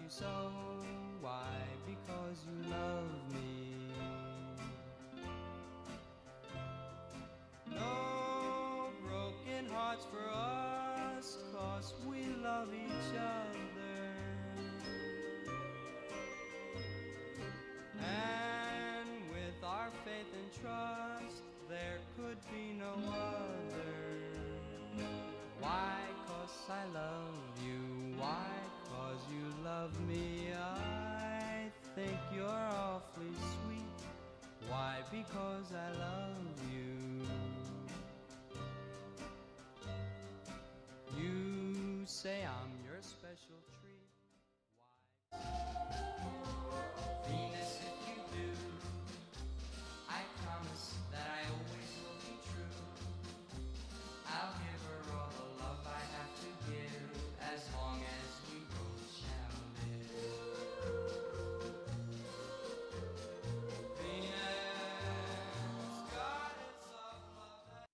you so. Why? Because you love me. No broken hearts for us, 'cause we love each other. And with our faith and trust, there could be no other. Why? 'Cause I love you. Why? 'Cause you love me. I think you're awfully sweet. Why? Because I love you. You say I'm your special treat. Why? Venus, if you do, I promise that I always will be true. I'll give her all the love I have to give, as long as we both shall live. Venus, goddess of love.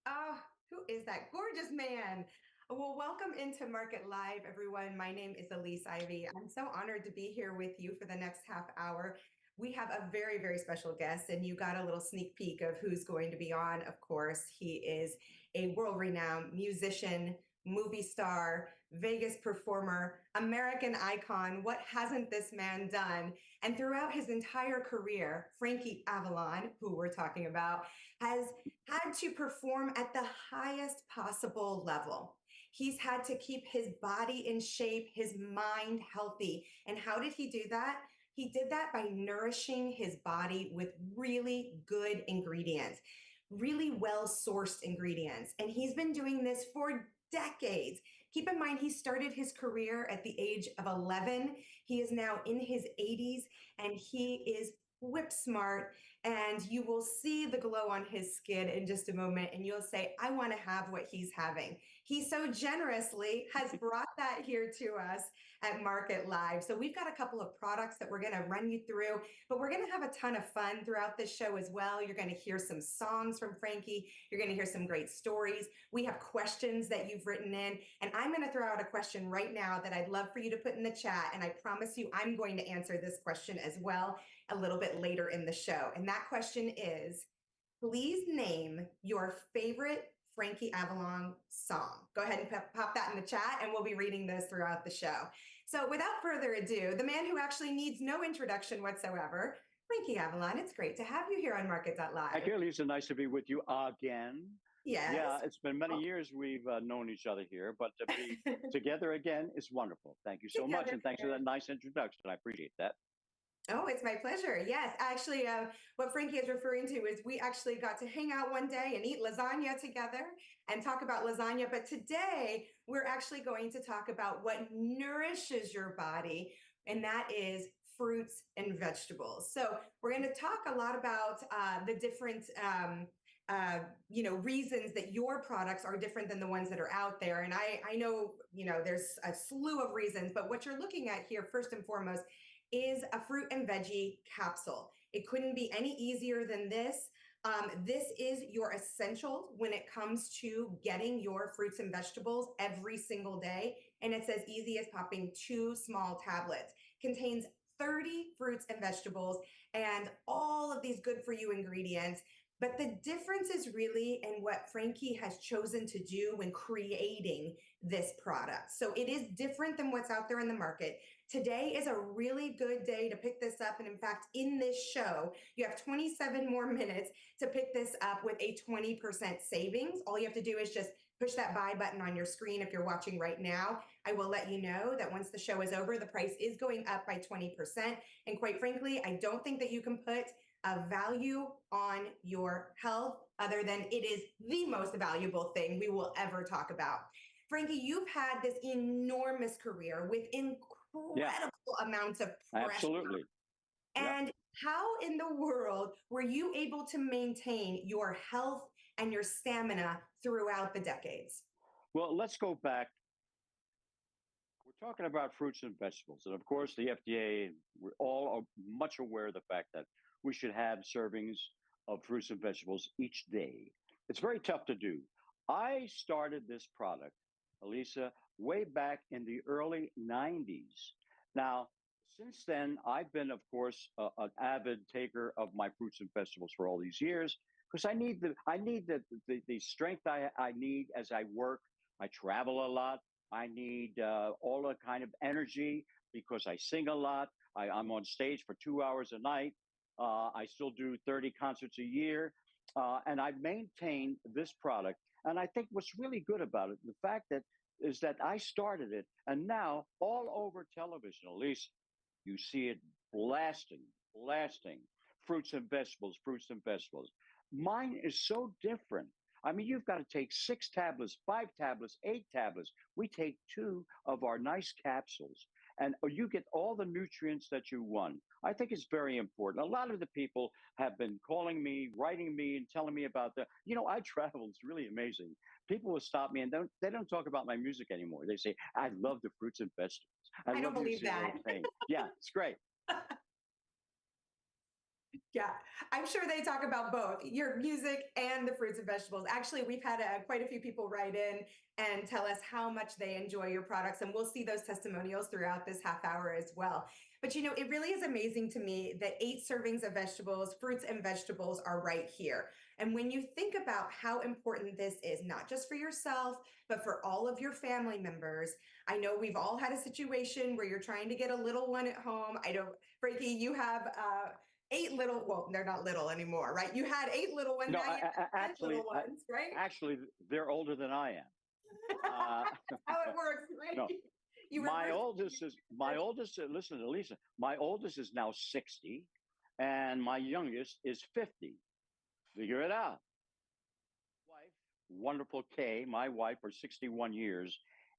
Oh, who is that gorgeous man? Well, welcome into Market Live, everyone. My name is Elise Ivy. I'm so honored to be here with you for the next half hour. We have a very, very special guest, and you got a little sneak peek of who's going to be on. Of course, he is a world-renowned musician, movie star, Vegas performer, American icon. What hasn't this man done? And throughout his entire career, Frankie Avalon, who we're talking about, has had to perform at the highest possible level. He's had to keep his body in shape, his mind healthy. And how did he do that? He did that by nourishing his body with really good ingredients, really well sourced ingredients. And he's been doing this for decades. Keep in mind, he started his career at the age of 11. He is now in his 80s and he is whip smart, and you will see the glow on his skin in just a moment, and you'll say, I want to have what he's having. He so generously has brought that here to us at Market Live. So we've got a couple of products that we're going to run you through, but we're going to have a ton of fun throughout this show as well. You're going to hear some songs from Frankie. You're going to hear some great stories. We have questions that you've written in, and I'm going to throw out a question right now that I'd love for you to put in the chat, and I promise you I'm going to answer this question as well a little bit later in the show. And that question is, please name your favorite Frankie Avalon song. Go ahead and pop that in the chat, and we'll be reading those throughout the show. So without further ado, the man who actually needs no introduction whatsoever, Frankie Avalon, it's great to have you here on MARKET.live. Thank you, Lisa. Nice to be with you again. Yes. Yeah, it's been many years we've known each other here, but to be together again is wonderful. Thank you so much, and thanks for that nice introduction. I appreciate that. Oh, it's my pleasure. Yes, actually, what Frankie is referring to is we actually got to hang out one day and eat lasagna together and talk about lasagna. But today, we're actually going to talk about what nourishes your body, and that is fruits and vegetables. So we're going to talk a lot about the different reasons that your products are different than the ones that are out there. And I know, there's a slew of reasons, but what you're looking at here, first and foremost, is a fruit and veggie capsule. It couldn't be any easier than this. This is your essential when it comes to getting your fruits and vegetables every single day. And it's as easy as popping 2 small tablets. Contains 30 fruits and vegetables and all of these good for you ingredients. But the difference is really in what Frankie has chosen to do when creating this product. So it is different than what's out there in the market. Today is a really good day to pick this up. And in fact, in this show, you have 27 more minutes to pick this up with a 20% savings. All you have to do is just push that buy button on your screen if you're watching right now. I will let you know that once the show is over, the price is going up by 20%. And quite frankly, I don't think that you can put a value on your health other than it is the most valuable thing we will ever talk about. Frankie, you've had this enormous career with incredible amounts of pressure. Absolutely. And how in the world were you able to maintain your health and your stamina throughout the decades? Well, let's go back. We're talking about fruits and vegetables. And of course, the FDA, we're all much aware of the fact that we should have servings of fruits and vegetables each day. It's very tough to do. I started this product, Elisa, way back in the early 90s. Now, since then, I've been, of course, an avid taker of my fruits and vegetables for all these years because I need the strength I need as I work. I travel a lot. I need all the kind of energy because I sing a lot. I'm on stage for 2 hours a night. I still do 30 concerts a year, and I've maintained this product. And I think what's really good about it, the fact that is that I started it, and now all over television, at least you see it blasting, blasting fruits and vegetables. Mine is so different. I mean, you've got to take 6 tablets, 5 tablets, 8 tablets. We take two of our nice capsules, and you get all the nutrients that you want. I think it's very important. A lot of the people have been calling me, writing me, and telling me about the. I travel. It's really amazing. People will stop me and they don't talk about my music anymore. They say, "I love the fruits and vegetables. I I don't love your believe zero that. pain." Yeah, it's great. Yeah, I'm sure they talk about both your music and the fruits and vegetables. Actually, we've had quite a few people write in and tell us how much they enjoy your products, and we'll see those testimonials throughout this half hour as well. But it really is amazing to me that 8 servings of vegetables, fruits and vegetables are right here. And when you think about how important this is, not just for yourself, but for all of your family members, I know we've all had a situation where you're trying to get a little one at home. I know, Frankie, you have 8 little, well, they're not little anymore, right? You had 8 little ones, No, now you have 10 actually, little ones, right? actually, they're older than I am. How it works, right? No, You reverse. my oldest. Listen, Elisa, my oldest is now 60, and my youngest is 50. Figure it out. Wife, wonderful Kay, my wife for 61 years,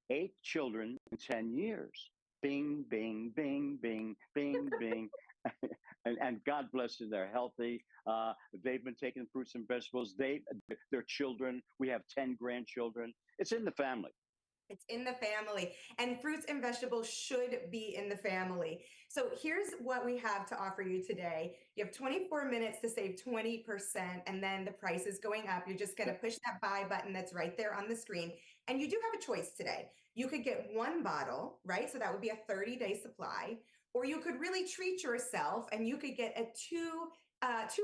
8 children in 10 years. Bing, bing, bing, bing, bing, bing. And God bless them, they're healthy. They've been taking fruits and vegetables. Their children. We have 10 grandchildren. It's in the family. It's in the family, and fruits and vegetables should be in the family. So here's what we have to offer you today. You have 24 minutes to save 20%, and then the price is going up. You're just going to push that buy button that's right there on the screen. And you do have a choice today. You could get 1 bottle, right? So that would be a 30-day supply, or you could really treat yourself and you could get a 2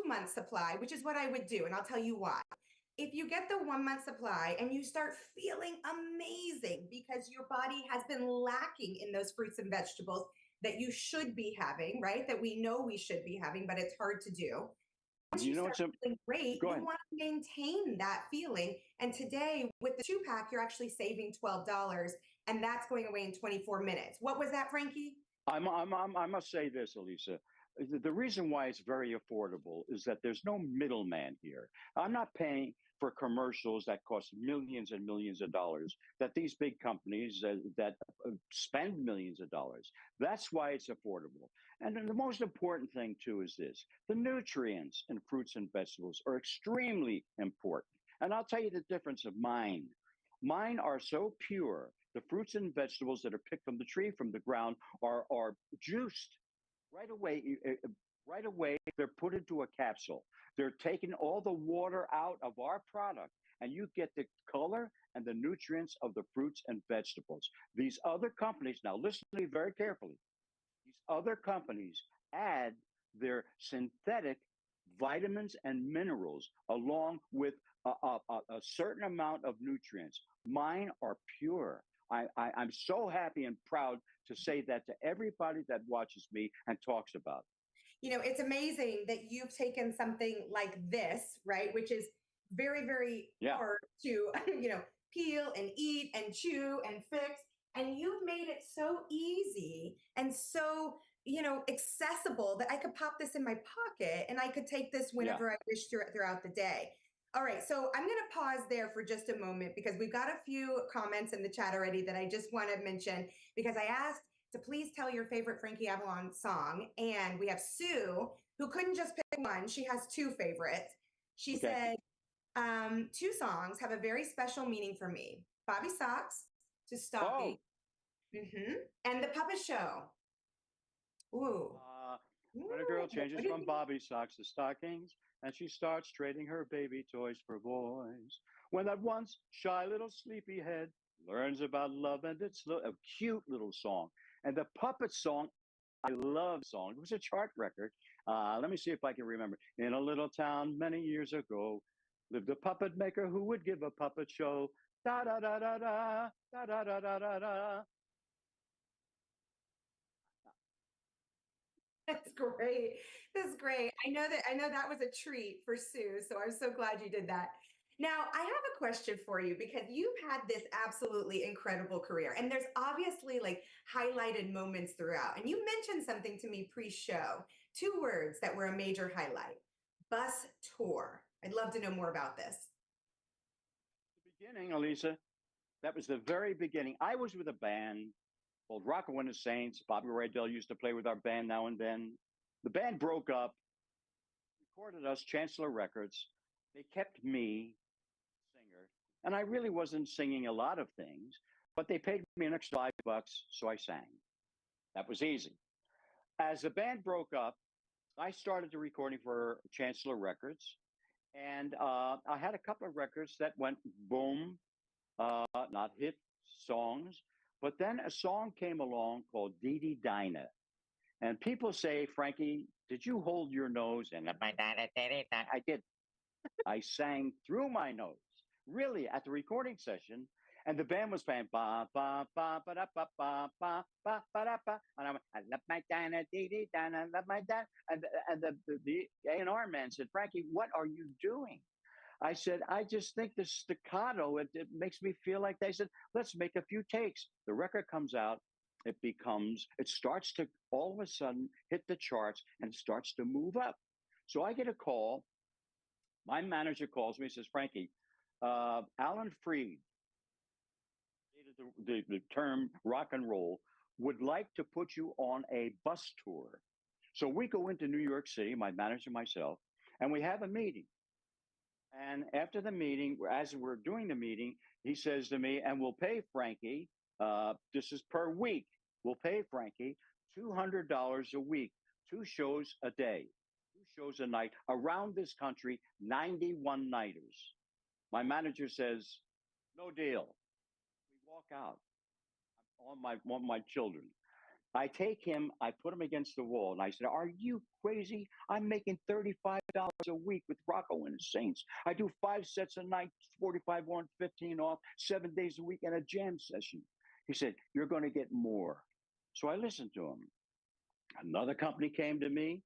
month supply, which is what I would do. And I'll tell you why. If you get the 1 month supply and you start feeling amazing because your body has been lacking in those fruits and vegetables that you should be having, right? That we know we should be having, but it's hard to do. Once you start feeling great, Go you ahead. want to maintain that feeling. And today, with the 2 pack, you're actually saving $12, and that's going away in 24 minutes. What was that, Frankie? I must say this, Elisa. The reason why it's very affordable is that there's no middleman here. I'm not paying for commercials that cost millions and millions of dollars that these big companies that spend millions of dollars. That's why it's affordable. And then the most important thing, too, is this: the nutrients in fruits and vegetables are extremely important. And I'll tell you the difference of mine. Mine are so pure. The fruits and vegetables that are picked from the tree, from the ground, are juiced right away. Right away, they're put into a capsule. They're taking all the water out of our product, and you get the color and the nutrients of the fruits and vegetables. These other companies, now listen to me very carefully, these other companies add their synthetic vitamins and minerals along with a certain amount of nutrients. Mine are pure. I'm so happy and proud to say that to everybody that watches me and talks about It's amazing that you've taken something like this, right, which is very, very it. Yeah. hard to, peel and eat and chew and fix. And you've made it so easy and so, accessible that I could pop this in my pocket and I could take this Yeah. whenever I wish throughout the day. All right, so I'm going to pause there for just a moment because we've got a few comments in the chat already that I just want to mention because I asked to please tell your favorite Frankie Avalon song. And we have Sue, who couldn't just pick one. She has 2 favorites. She said, 2 songs have a very special meaning for me. Bobby Socks to Stalking. Oh. And The Puppet Show. Ooh. When a girl changes from Bobby socks to stockings and she starts trading her baby toys for boys. When that once shy little sleepyhead learns about love and it's a cute little song. And the puppet song, I love the song. It was a chart record. Let me see if I can remember. In a little town many years ago, lived a puppet maker who would give a puppet show. Da da da da da da da da da da da. That's great. That's great. I know that was a treat for Sue, so I'm so glad you did that. Now, I have a question for you because you've had this absolutely incredible career, and there's obviously like highlighted moments throughout. And you mentioned something to me pre-show, two words that were a major highlight: bus tour. I'd love to know more about this. The beginning, Elisa, that was the very beginning. I was with a band called Rocco and the Saints. Bobby Rydell used to play with our band now and then. The band broke up, recorded us, Chancellor Records. They kept me, singer, and I really wasn't singing a lot of things, but they paid me an extra $5, so I sang. That was easy. As the band broke up, I started the recording for Chancellor Records, and I had a couple of records that went boom, not hit songs, but then a song came along called Dee Dee Dinah. And people say, Frankie, did you hold your nose? And I did. I sang through my nose, really, at the recording session. And the band was playing ba ba ba ba da ba ba ba ba ba da ba, and I went, I love my Dinah, dee dee Dinah, love my Dinah. And the A&R man said, Frankie, what are you doing? I said, I just think the staccato, it makes me feel like they said, let's make a few takes. The record comes out, it starts to all of a sudden hit the charts and starts to move up. So I get a call. My manager calls me, says, Frankie, Alan Freed, the term rock and roll, would like to put you on a bus tour. So we go into New York City, my manager, myself, and we have a meeting. And after the meeting, as we're doing the meeting, he says to me, and we'll pay Frankie, this is per week, we'll pay Frankie $200 a week, 2 shows a day, 2 shows a night, around this country, 91 nighters. My manager says, no deal. We walk out on my children. I take him, I put him against the wall, and I said, are you crazy? I'm making $35 a week with Rocco and the Saints. I do 5 sets a night, 45 on, 15 off, 7 days a week, and a jam session. He said, you're going to get more. So I listened to him. Another company came to me,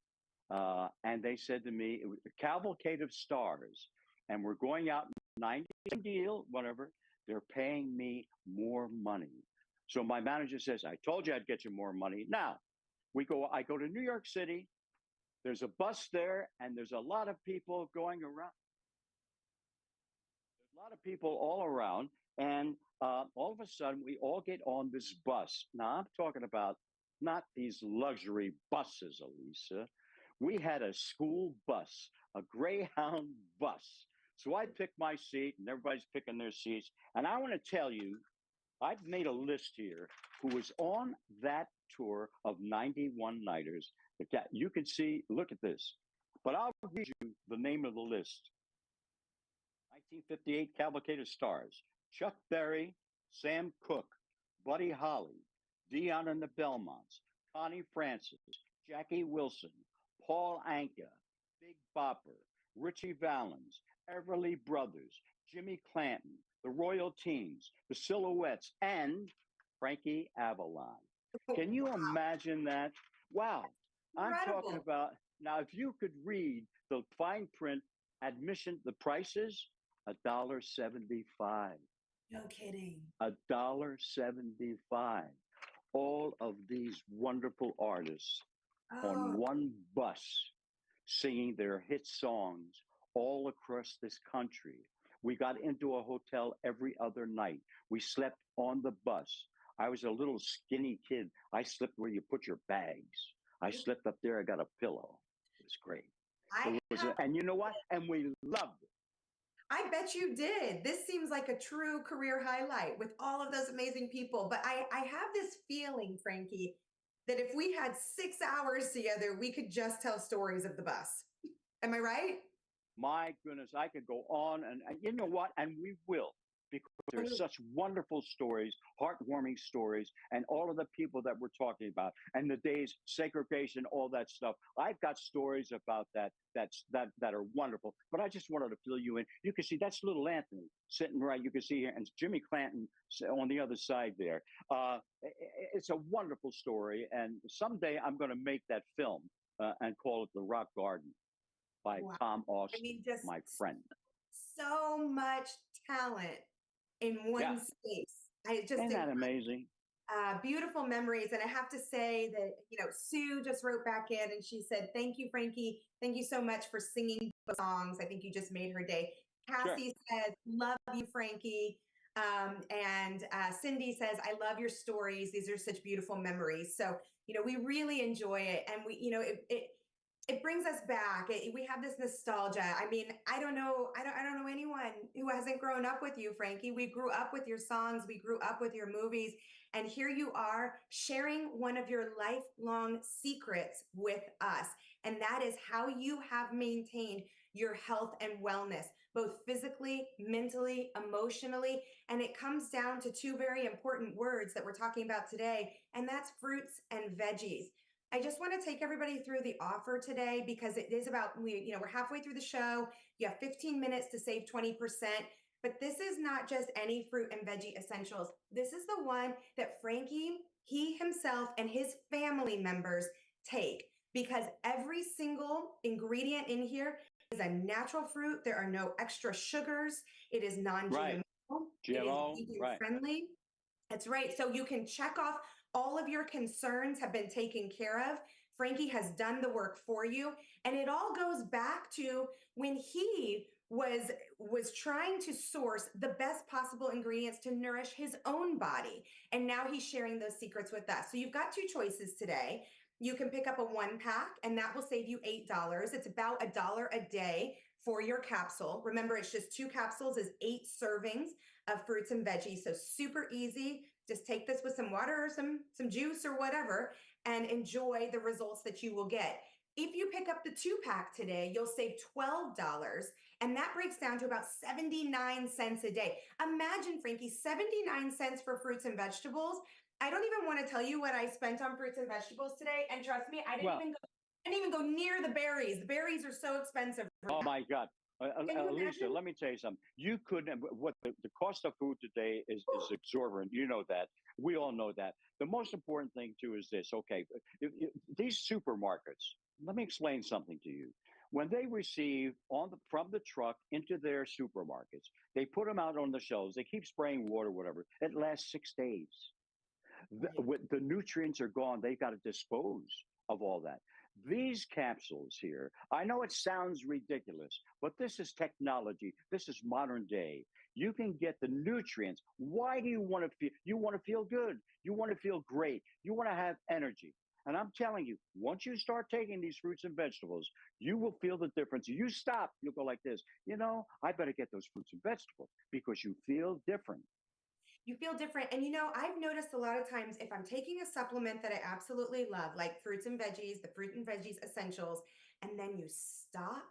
and they said to me, it was the Cavalcade of Stars, and we're going out, 90 deal, whatever. They're paying me more money. So my manager says, I told you I'd get you more money. Now, I go to New York City. There's a bus there, and there's a lot of people going around. There's a lot of people all around, and all of a sudden, we all get on this bus. Now, I'm talking about not these luxury buses, Elisa. We had a school bus, a Greyhound bus. So I picked my seat, and everybody's picking their seats. And I want to tell you, I've made a list here who was on that tour of 91 nighters. You can see, look at this. But I'll read you the name of the list. 1958 Cavalcade of Stars. Chuck Berry, Sam Cooke, Buddy Holly, Dion and the Belmonts, Connie Francis, Jackie Wilson, Paul Anka, Big Bopper, Richie Valens, Everly Brothers, Jimmy Clanton, the Royal Teens, the Silhouettes, and Frankie Avalon. Can you imagine that? Wow. I'm talking about, now if you could read the fine print admission, the prices, $1.75. No kidding. $1.75. All of these wonderful artists on one bus singing their hit songs all across this country. We got into a hotel every other night. We slept on the bus. I was a little skinny kid. I slept where you put your bags. I slept up there. I got a pillow. It was great. And you know what? And we loved it. I bet you did. This seems like a true career highlight with all of those amazing people. But I have this feeling, Frankie, that if we had 6 hours together, we could just tell stories of the bus. Am I right? My goodness, I could go on and you know what? And we will. because there's such wonderful stories, heartwarming stories, and all of the people that we're talking about, and the days segregation, all that stuff. I've got stories about that are wonderful. But I just wanted to fill you in. You can see that's little Anthony sitting right. You can see here, and Jimmy Clanton on the other side there. It's a wonderful story, and someday I'm going to make that film and call it The Rock Garden by Wow. Tom I Austin, mean, just my friend. so much talent in one space. I just Isn't think that amazing? beautiful memories. And I have to say that, Sue just wrote back in and she said, "Thank you, Frankie. Thank you so much for singing the songs. I think you just made her day." Cassie says, "Love you, Frankie." And Cindy says, "I love your stories. These are such beautiful memories." So, we really enjoy it. And it brings us back. We have this nostalgia. I mean, I don't know anyone who hasn't grown up with you, Frankie. We grew up with your songs. We grew up with your movies. And here you are sharing one of your lifelong secrets with us. And that is how you have maintained your health and wellness, both physically, mentally, emotionally. And it comes down to two very important words that we're talking about today, and that's fruits and veggies. I just want to take everybody through the offer today because it is about, we're halfway through the show. You have 15 minutes to save 20%. But this is not just any fruit and veggie essentials. This is the one that Frankie, he himself, and his family members take, because every single ingredient in here is a natural fruit. There are no extra sugars. It is non-GMO. Right. It is GMO, vegan right. friendly. That's right. So you can check off all of your concerns have been taken care of. Frankie has done the work for you. And it all goes back to when he was trying to source the best possible ingredients to nourish his own body. And now he's sharing those secrets with us. So you've got two choices today. You can pick up a 1-pack and that will save you $8. It's about $1 a day for your capsule. Remember, it's just 2 capsules is 8 servings of fruits and veggies. So super easy. Just take this with some water or some juice or whatever and enjoy the results that you will get. If you pick up the 2-pack today, you'll save $12, and that breaks down to about 79 cents a day. Imagine, Frankie, 79 cents for fruits and vegetables. I don't even want to tell you what I spent on fruits and vegetables today, and trust me, I didn't even go near the berries. The berries are so expensive. Oh my God. Lisa, let me tell you something. You couldn't, what the cost of food today is exorbitant. You know that. We all know that. The most important thing, too, is this. Okay, these supermarkets, let me explain something to you. When they receive from the truck into their supermarkets, they put them out on the shelves. They keep spraying water, whatever. It lasts 6 days. The nutrients are gone. They got to dispose of all that. These capsules here, I know it sounds ridiculous, but this is technology. This is modern day. You can get the nutrients. Why do you want to feel? You want to feel good. You want to feel great. You want to have energy. And I'm telling you, once you start taking these fruits and vegetables, you will feel the difference. You stop, you'll go like this, I better get those fruits and vegetables because you feel different. You feel different. And I've noticed a lot of times if I'm taking a supplement that I absolutely love, like fruits and veggies, the fruit and veggies essentials, and then you stop,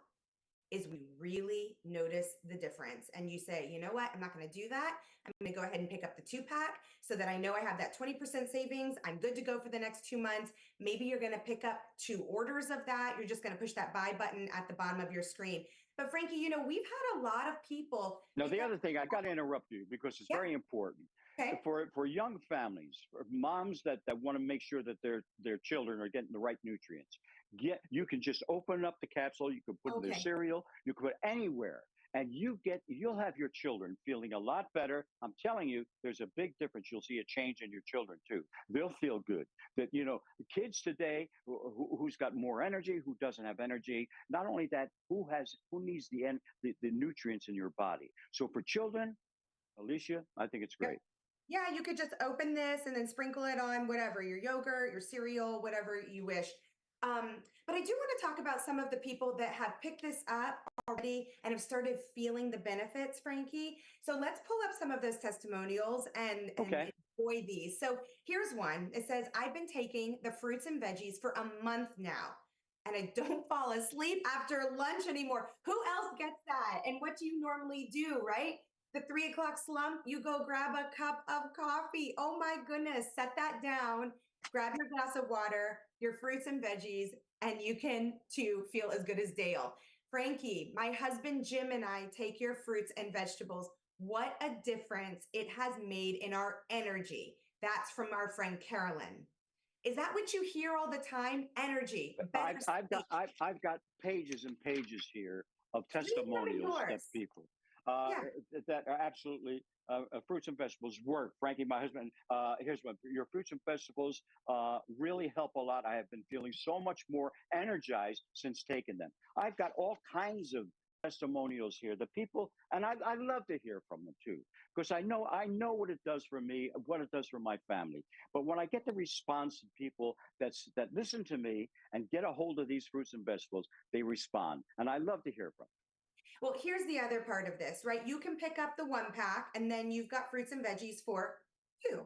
is we really notice the difference. And you say, you know what? I'm not going to do that. I'm going to go ahead and pick up the 2-pack so that I know I have that 20% savings. I'm good to go for the next 2 months. Maybe you're going to pick up 2 orders of that. You're just going to push that buy button at the bottom of your screen. But Frankie, we've had a lot of people. Now, the other thing, I got to interrupt you because it's very important. Okay. For young families, for moms that want to make sure that their children are getting the right nutrients, you can just open up the capsule. You can put in their cereal. You can put anywhere, and you'll have your children feeling a lot better. I'm telling you, there's a big difference. You'll see a change in your children too. They'll feel good. That the kids today, who's got more energy, who doesn't have energy. Not only that, who needs the nutrients in your body. So for children, Alicia, I think it's great. Yeah, you could just open this and then sprinkle it on whatever, your yogurt, your cereal, whatever you wish. But I do want to talk about some of the people that have picked this up already and have started feeling the benefits, Frankie. So let's pull up some of those testimonials and enjoy these. So here's one. It says, "I've been taking the fruits and veggies for a month now, and I don't fall asleep after lunch anymore." Who else gets that? And what do you normally do, right? the 3 o'clock slump, you go grab a cup of coffee. Oh my goodness, set that down, grab your glass of water, your fruits and veggies, and you can too feel as good as Dale. Frankie, my husband Jim and I take your fruits and vegetables. What a difference it has made in our energy. That's from our friend Carolyn. Is that what you hear all the time? Energy, better sleep. I've got pages and pages here of Read some of testimonials that yours. people uh, Yeah. that are absolutely fruits and vegetables work. Frankie, my husband, here's one: your fruits and vegetables really help a lot. I have been feeling so much more energized since taking them. I've got all kinds of testimonials here. The people, and I love to hear from them too, because I know what it does for me, what it does for my family. But when I get the response of people that listen to me and get a hold of these fruits and vegetables, they respond, and I love to hear from Well, here's the other part of this, right? You can pick up the 1 pack and then you've got fruits and veggies for you.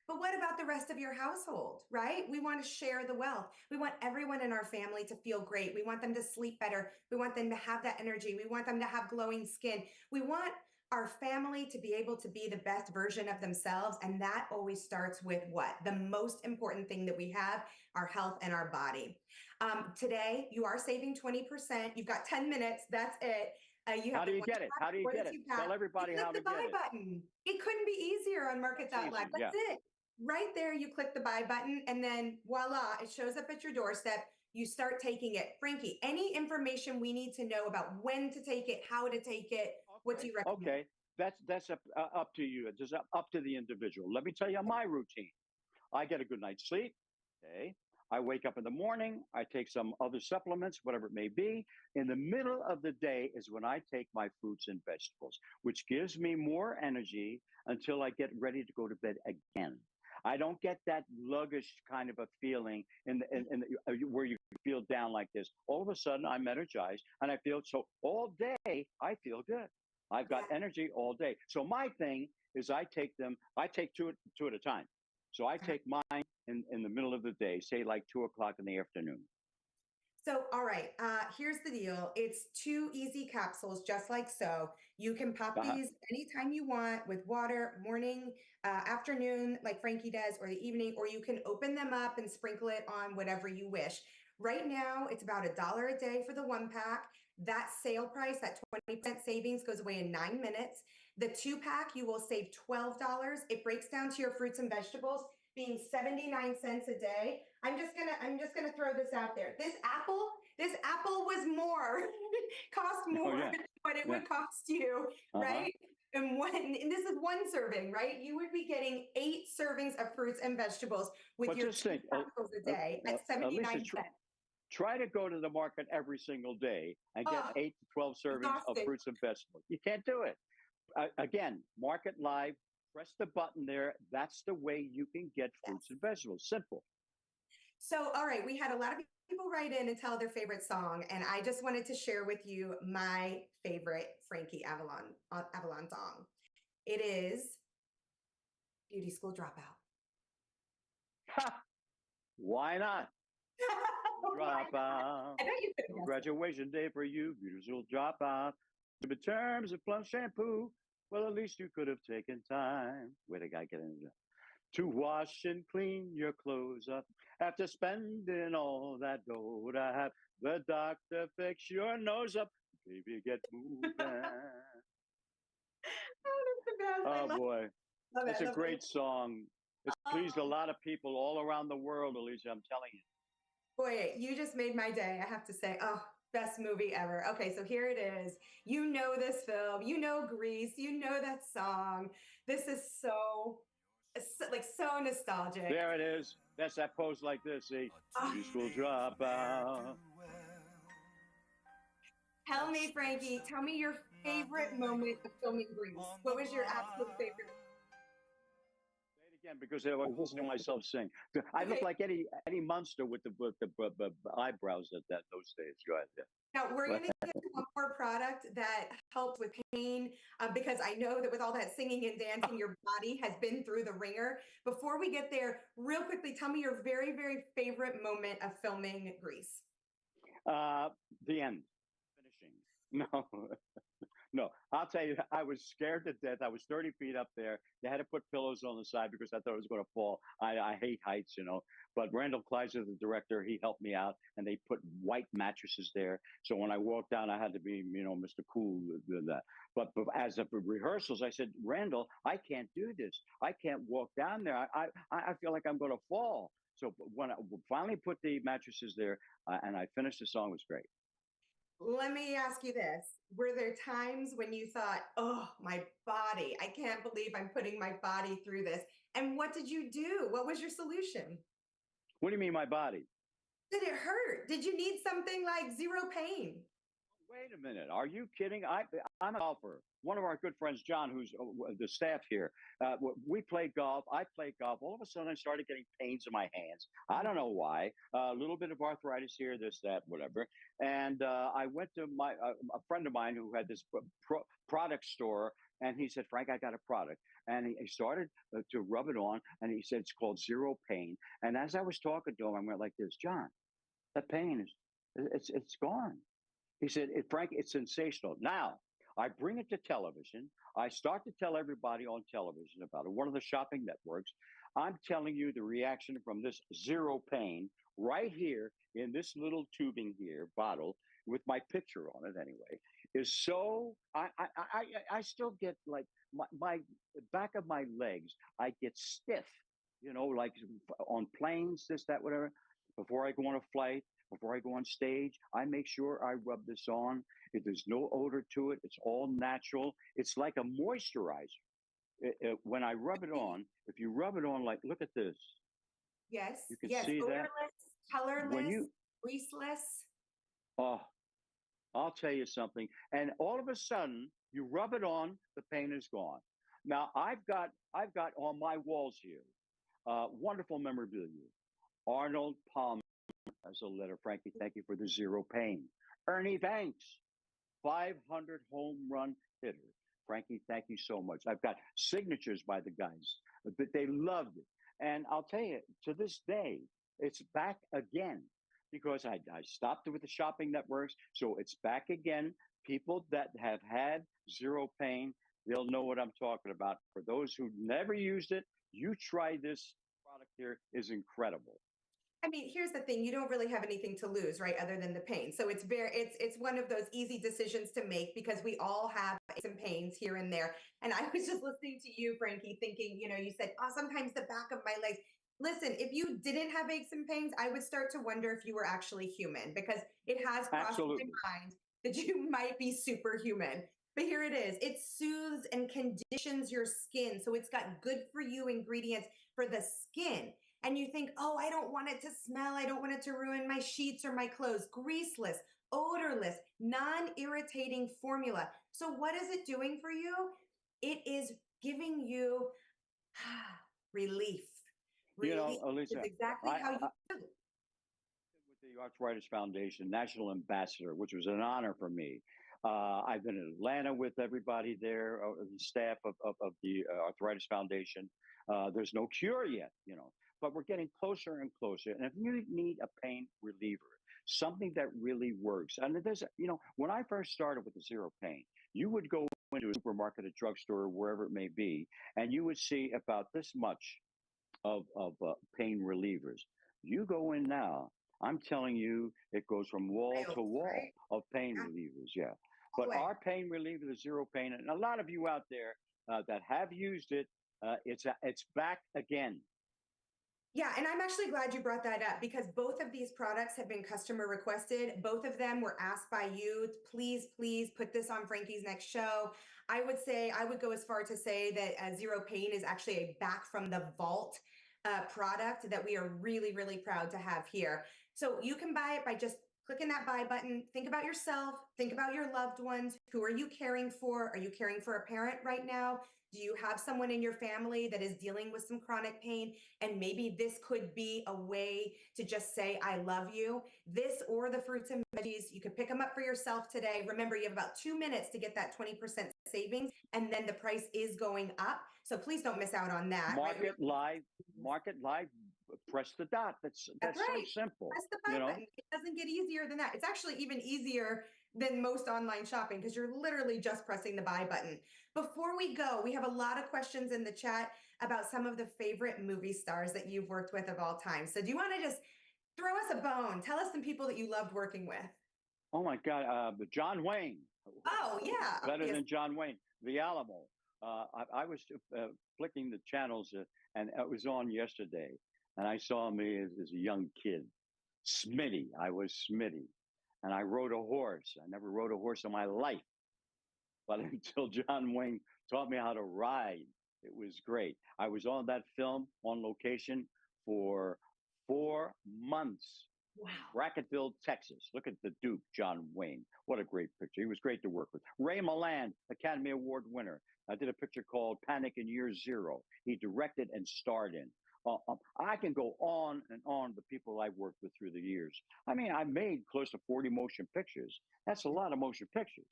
But what about the rest of your household, right? We want to share the wealth. We want everyone in our family to feel great. We want them to sleep better. We want them to have that energy. We want them to have glowing skin. We want our family to be able to be the best version of themselves. And that always starts with what? The most important thing that we have, our health and our body. Today, you are saving 20%. You've got 10 minutes. That's it. You have How do the you one get it? pack How do you or the get it? two pack. Tell You everybody click how the to buy get it. button. It couldn't be easier on That's MARKET.live. easy. Yeah. That's it. Right there, you click the buy button, and then voila, it shows up at your doorstep. You start taking it. Frankie, any information we need to know about when to take it, how to take it, what do Okay. you recommend? Okay. That's up to you. It's just up to the individual. Let me tell you my routine. I get a good night's sleep. Okay. I wake up in the morning. I take some other supplements, whatever it may be. In the middle of the day is when I take my fruits and vegetables, which gives me more energy until I get ready to go to bed again. I don't get that luggish kind of a feeling where you feel down like this. All of a sudden, I'm energized and I feel so all day. I feel good. I've got Yeah. energy all day. So my thing is, I take two at a time. So I take mine in the middle of the day, say like 2 o'clock in the afternoon. So, all right, here's the deal. It's 2 easy capsules, just like so. You can pop Uh-huh. these anytime you want with water, morning, afternoon, like Frankie does, or the evening, or you can open them up and sprinkle it on whatever you wish. Right now, it's about $1 a day for the 1 pack. That sale price, that 20% savings goes away in 9 minutes. The 2 pack, you will save $12. It breaks down to your fruits and vegetables being 79 cents a day. I'm just gonna throw this out there. This apple was more, cost Oh more yeah, than what it yeah. would cost you, Uh-huh. right? And this is one serving, right? You would be getting 8 servings of fruits and vegetables with But your just two think, capsules a day at Lisa, 79 cents. try to go to the market every single day and get Oh, 8 to 12 servings of exhausting. fruits and vegetables. You can't do it. Again, Market Live, press the button there. That's the way you can get fruits Yes. and vegetables. Simple. So, all right, we had a lot of people write in and tell their favorite song, and I just wanted to share with you my favorite Frankie Avalon song. It is Beauty School Dropout. Ha! Why not? Drop out. I bet you could have No guessed it. graduation day for you. Beautiful drop out. The terms of plum shampoo. Well, at least you could have taken time. Where did I get into that? To wash and clean your clothes up after spending all that dough to have the doctor fix your nose up. Baby, get moving. Oh, that's the best. I Oh boy, love it. it's I a love it. great song. It's pleased a Oh, lot of people all around the world, Alicia. I'm telling you. boy, you just made my day. I have to say, oh, best movie ever. Okay, so here it is. You know this film. You know Grease. You know that song. This is so nostalgic. There it is. That's that pose like this. See, Ah, beauty school dropout. tell me, Frankie, tell me your favorite moment of filming Grease. What was your absolute favorite? Say it again because I was listening to myself sing. I look Okay, like any monster with the eyebrows at that those days. Go ahead. now we're Yeah. going to get to one more product that helps with pain because I know that with all that singing and dancing, your body has been through the ringer. Before we get there, real quickly, tell me your very, very favorite moment of filming Grease. Uh, the end. Finishing. No, No, I'll tell you, I was scared to death. I was 30 feet up there. They had to put pillows on the side because I thought it was going to fall. I hate heights, you know. But Randall Kleiser, the director, he helped me out, and they put white mattresses there. So when I walked down, I had to be, you know, Mr. Cool with that. But as of rehearsals, I said, Randall, I can't do this. I can't walk down there. I feel like I'm going to fall. So when I finally put the mattresses there and I finished the song, it was great. Let me ask you this. Were there times when you thought, oh, my body, I can't believe I'm putting my body through this? And what did you do? What was your solution? What do you mean, my body? Did it hurt? Did you need something like zero pain? Wait a minute. Are you kidding? I'm a golfer. One of our good friends, John, who's the staff here, we play golf. I play golf. All of a sudden, I started getting pains in my hands. I don't know why. A little bit of arthritis here, this, that, whatever. And I went to a friend of mine who had this product store, and he said, Frank, I got a product. And he started to rub it on, and he said, it's called Zero Pain. And as I was talking to him, I went like this, John, that pain it's gone. He said, Frank, it's sensational. Now, I bring it to television. I start to tell everybody on television about it. One of the shopping networks. I'm telling you the reaction from this Zero Pain right here in this little tubing here, bottle, with my picture on it anyway, is so, I still get like my back of my legs, I get stiff, you know, like on planes, this, that, whatever, before I go on a flight. Before I go on stage, I make sure I rub this on. There's no odor to it. It's all natural. It's like a moisturizer. When I rub it on, if you rub it on, like, look at this. Yes. You can Yes. see Odorless, that. colorless, greaseless. Oh, I'll tell you something. And all of a sudden, you rub it on, the pain is gone. Now, I've got on my walls here, wonderful memorabilia. Arnold Palmer as a letter. Frankie, thank you for the Zero Pain. Ernie Banks, 500 home run hitter. Frankie, thank you so much. I've got signatures by the guys that they loved it. And I'll tell you, to this day, it's back again because I stopped it with the shopping networks. So it's back again. People that have had Zero Pain, they'll know what I'm talking about. For those who never used it, you try this product here is incredible. I mean, here's the thing, you don't really have anything to lose, right? Other than the pain. So it's one of those easy decisions to make because we all have some pains here and there. And I was just listening to you, Frankie, thinking, you know, you said, oh, sometimes the back of my legs. Listen, if you didn't have aches and pains, I would start to wonder if you were actually human because it has crossed my mind that you might be superhuman. But here it is. It soothes and conditions your skin. So it's got good for you ingredients for the skin. And you think, oh, I don't want it to smell. I don't want it to ruin my sheets or my clothes. Greaseless, odorless, non-irritating formula. So what is it doing for you? It is giving you relief. You know, Relief is Elisa, exactly how you feel. with the Arthritis Foundation, National Ambassador, which was an honor for me. I've been in Atlanta with everybody there, the staff of the Arthritis Foundation. There's no cure yet, you know, but we're getting closer and closer. And if you need a pain reliever, something that really works, and there's, you know, when I first started with the Zero Pain, you would go into a supermarket, a drugstore, wherever it may be, and you would see about this much of pain relievers. You go in now, I'm telling you, it goes from wall to wall Right? of pain Yeah. relievers. Yeah. All But the way. our pain reliever, the Zero Pain, and a lot of you out there that have used it, it's back again. Yeah, and I'm actually glad you brought that up because both of these products have been customer requested. Both of them were asked by you, please, please put this on Frankie's next show. I would say, I would go as far to say that Zero Pain is actually a back from the vault product that we are really, really proud to have here. So you can buy it by just clicking that buy button. Think about yourself, think about your loved ones. Who are you caring for? Are you caring for a parent right now? Do you have someone in your family that is dealing with some chronic pain? And maybe this could be a way to just say, I love you. This or the fruits and veggies, you can pick them up for yourself today. Remember, you have about 2 minutes to get that 20% savings, and then the price is going up. So please don't miss out on that. MARKET.live, MARKET.live, press the dot. That's right. so simple. Press the buy You know, button. It doesn't get easier than that. It's actually even easier than most online shopping because you're literally just pressing the buy button. Before we go, we have a lot of questions in the chat about some of the favorite movie stars that you've worked with of all time. So do you want to just throw us a bone? Tell us some people that you loved working with. Oh my God, John Wayne. Oh, yeah. Better Obvious. than John Wayne. The Alamo. I was flicking the channels and it was on yesterday. And I saw me as a young kid. Smitty. I was Smitty. And I rode a horse. I never rode a horse in my life. But until John Wayne taught me how to ride, it was great. I was on that film on location for 4 months. Wow. Brackettville, Texas. Look at the Duke, John Wayne. What a great picture. He was great to work with. Ray Milland, Academy Award winner. I did a picture called Panic in Year Zero. He directed and starred in. I can go on and on the people I've worked with through the years. I mean, I made close to 40 motion pictures. That's a lot of motion pictures.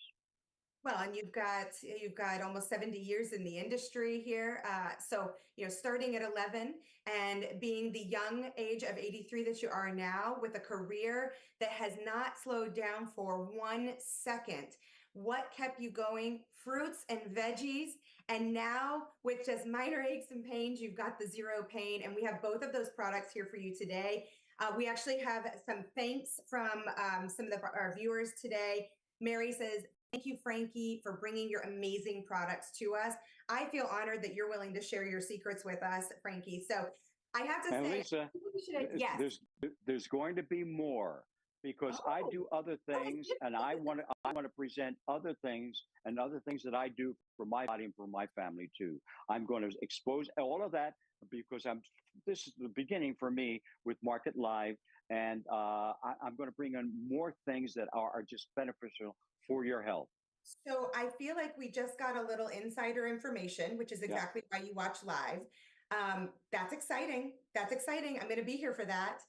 Well, and you've got almost 70 years in the industry here. So, starting at 11 and being the young age of 83 that you are now with a career that has not slowed down for 1 second. What kept you going? Fruits and veggies. And now with just minor aches and pains, you've got the zero pain. And we have both of those products here for you today. We actually have some thanks from some of our viewers today. Mary says, "Thank you, Frankie, for bringing your amazing products to us. I feel honored that you're willing to share your secrets with us, Frankie." So I have to say, Lisa, yes. there's going to be more because I do other things and I want to present other things and other things that I do for my body and for my family too. I'm going to expose all of that because this is the beginning for me with Market.live, and I'm going to bring in more things that are just beneficial for your health. So I feel like we just got a little insider information, which is exactly why you watch live. That's exciting. That's exciting. I'm going to be here for that.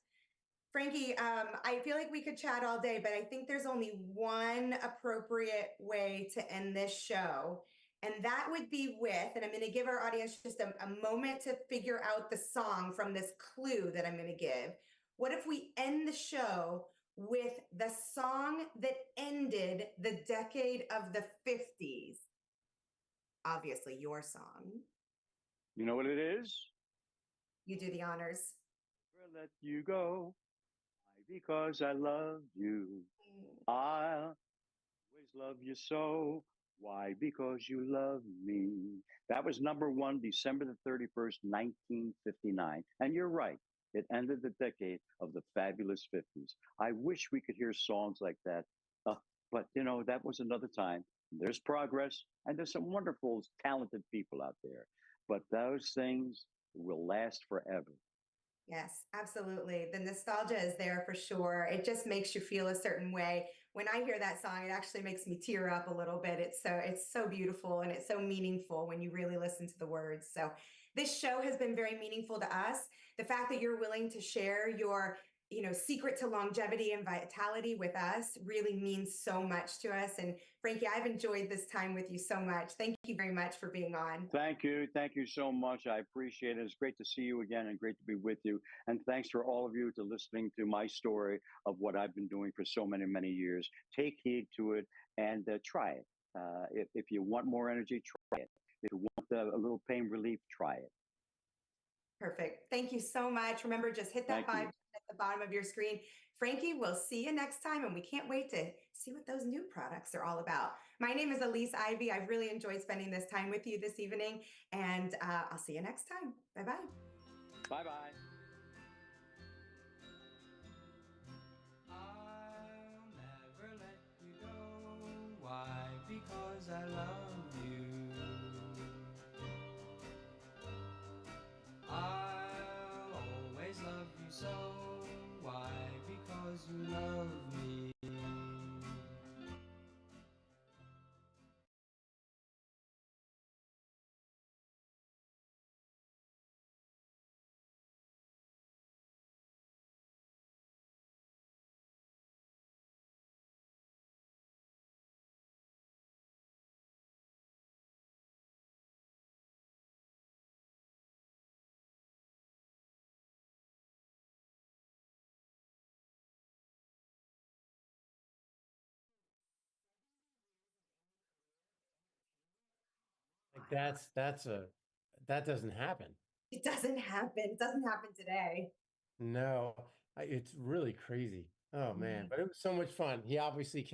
Frankie, I feel like we could chat all day, but I think there's only one appropriate way to end this show. And that would be with, and I'm going to give our audience just a moment to figure out the song from this clue that I'm going to give. What if we end the show with the song that ended the decade of the 50s? Obviously, your song. You know what it is? You do the honors. Never let you go because I love you. I'll always love you so. Why? Because you love me. That was number one, December the 31st, 1959. And you're right. It ended the decade of the fabulous 50s. I wish we could hear songs like that. But, that was another time. There's progress, and there's some wonderful, talented people out there. But those things will last forever. Yes, absolutely. The nostalgia is there for sure. It just makes you feel a certain way. When I hear that song, it actually makes me tear up a little bit. It's so beautiful and it's so meaningful when you really listen to the words. So this show has been very meaningful to us. The fact that you're willing to share your secret to longevity and vitality with us really means so much to us. And Frankie, I've enjoyed this time with you so much. Thank you very much for being on. Thank you. Thank you so much. I appreciate it. It's great to see you again and great to be with you. And thanks for all of you to listening to my story of what I've been doing for so many, many years. Take heed to it and try it. If you want more energy, try it. If you want a little pain relief, try it. Perfect. Thank you so much. Remember, just hit that 5 at the bottom of your screen. Frankie, we'll see you next time, and we can't wait to see what those new products are all about. My name is Elise Ivy. I've really enjoyed spending this time with you this evening, and I'll see you next time. Bye-bye. Bye-bye. I'll never let you go. Why? Because I love you. I'll always love you so. Why? Because you love me. that doesn't happen. It doesn't happen. It doesn't happen today. No, it's really crazy. Oh man, but it was so much fun. He obviously can.